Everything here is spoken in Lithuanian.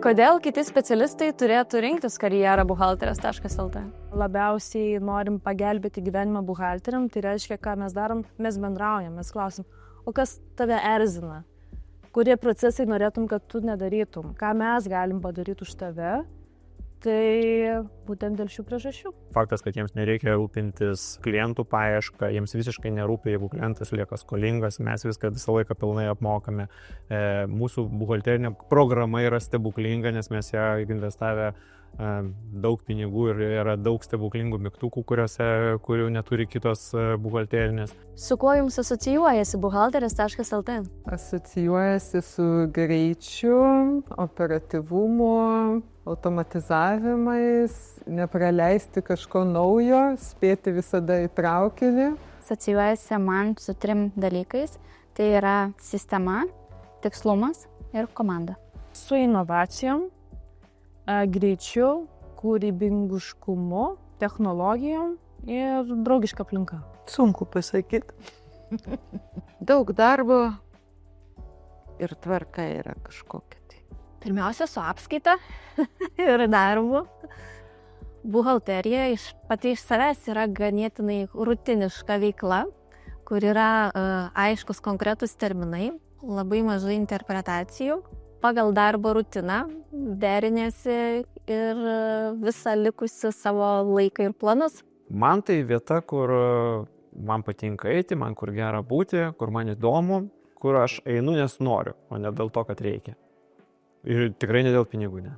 Kodėl kiti specialistai turėtų rinktis karjerą buhalterės.lt? Labiausiai norim pagelbėti gyvenimą buhalteriam, tai reiškia, ką mes darom, mes bendraujam, mes klausim, o kas tave erzina, kurie procesai norėtum, kad tu nedarytum, ką mes galim padaryti už tave, tai būtent dėl šių priežasčių. Faktas, kad jiems nereikia rūpintis klientų paiešką, jiems visiškai nerūpi, jeigu klientas lieka skolingas, mes viską visą laiką pilnai apmokame. Mūsų buhalterinė programa yra stebuklinga, nes mes ją investavę daug pinigų ir yra daug stebuklingų mygtukų, kurių neturi kitos buhalterinės. Su kuo jums asocijuojasi buhalterės.lt? Asocijuojasi su greičiu, operatyvumu, automatizavimais, nepraleisti kažko naujo, spėti visada į traukinį. Asocijuojasi man su 3 dalykais. Tai yra sistema, tikslumas ir komanda. Su inovacijom, greičiu, kūrybinguškumu, technologijom ir draugiška aplinka. Sunku pasakyti. Daug darbo ir tvarka yra kažkokia. Pirmiausia, su apskaita ir darbu. Buhalterija pati iš savęs yra ganėtinai rutiniška veikla, kur yra aiškus konkretus terminai, labai mažai interpretacijų. Pagal darbo rutiną derinėsi ir visą likusi savo laiką ir planus. Man tai vieta, kur man patinka eiti, man kur gera būti, kur man įdomu, kur aš einu, nes noriu, o ne dėl to, kad reikia. Ir tikrai ne dėl pinigų, ne.